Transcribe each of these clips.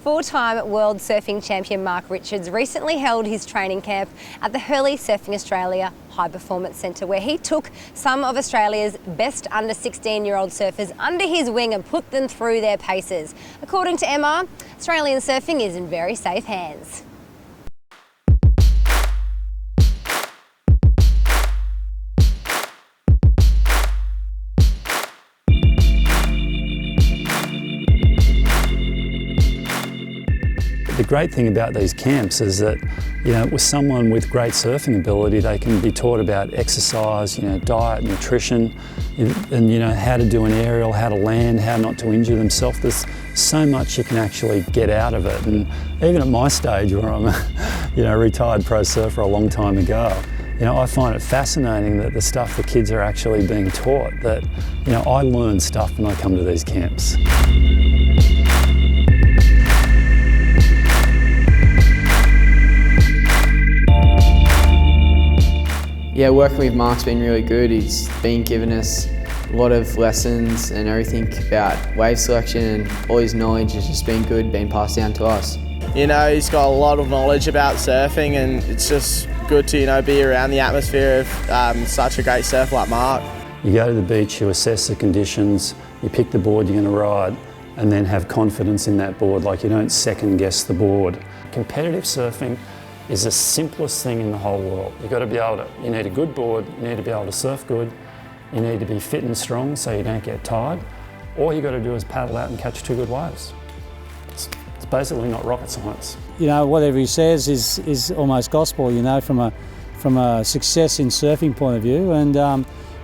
Four-time world surfing champion Mark Richards recently held his training camp at the Hurley Surfing Australia High Performance Centre, where he took some of Australia's best under 16-year-old surfers under his wing and put them through their paces. According to Emma, Australian surfing is in very safe hands. The great thing about these camps is that, with someone with great surfing ability, they can be taught about exercise, diet, nutrition, and how to do an aerial, how to land, how not to injure themselves. There's so much you can actually get out of it. And even at my stage, where I'm a retired pro surfer a long time ago, I find it fascinating that the stuff the kids are actually being taught, that, I learn stuff when I come to these camps. Yeah, working with Mark's been really good. He's been giving us a lot of lessons and everything about wave selection, and all his knowledge has just been good, being passed down to us. He's got a lot of knowledge about surfing, and it's just good to, be around the atmosphere of such a great surfer like Mark. You go to the beach, you assess the conditions, you pick the board you're going to ride, and then have confidence in that board, like you don't second guess the board. Competitive surfing is the simplest thing in the whole world. You've got to be able to, you need a good board, you need to be able to surf good, you need to be fit and strong so you don't get tired. All you got to do is paddle out and catch two good waves. It's basically not rocket science. Whatever he says is almost gospel, from a success in surfing point of view. And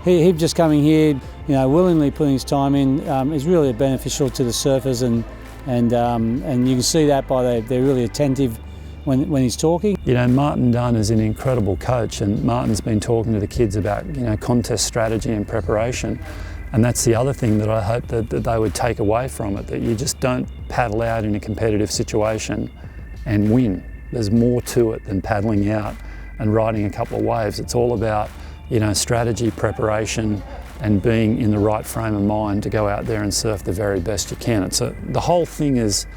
him just coming here, willingly putting his time in, is really beneficial to the surfers, and you can see that by they're really attentive when he's talking. Martin Dunn is an incredible coach, and Martin's been talking to the kids about, contest strategy and preparation. And that's the other thing that I hope that they would take away from it, that you just don't paddle out in a competitive situation and win. There's more to it than paddling out and riding a couple of waves. It's all about, strategy, preparation, and being in the right frame of mind to go out there and surf the very best you can. The whole thing is,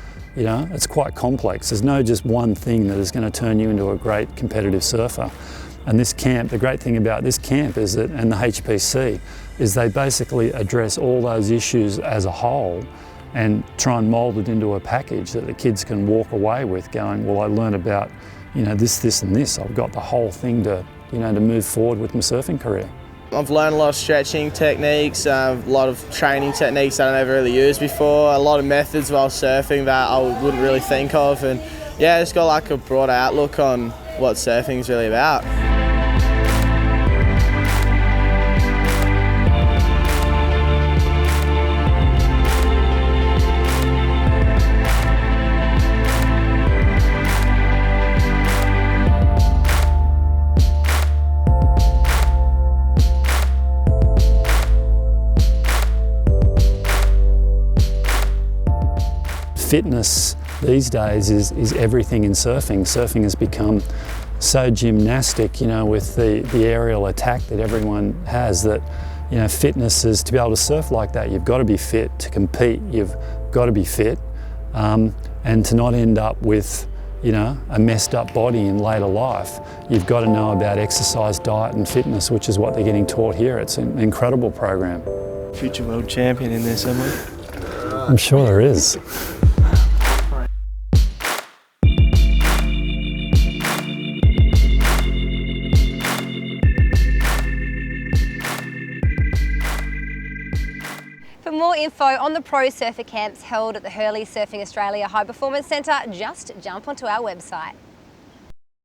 it's quite complex. There's no just one thing that is going to turn you into a great competitive surfer. And this camp, the great thing about this camp is that, and the HPC, is they basically address all those issues as a whole and try and mould it into a package that the kids can walk away with going, well, I learned about, this and this. I've got the whole thing to, to move forward with my surfing career. I've learned a lot of stretching techniques, a lot of training techniques that I never really used before, a lot of methods while surfing that I wouldn't really think of, and yeah, it's got like a broader outlook on what surfing is really about. Fitness these days is everything in surfing. Surfing has become so gymnastic, with the aerial attack that everyone has, that, fitness is, to be able to surf like that, you've got to be fit. To compete, you've got to be fit. And to not end up with, a messed up body in later life, you've got to know about exercise, diet and fitness, which is what they're getting taught here. It's an incredible program. Future world champion in there somewhere? I'm sure there is. For more info on the pro surfer camps held at the Hurley Surfing Australia High Performance Centre, just jump onto our website.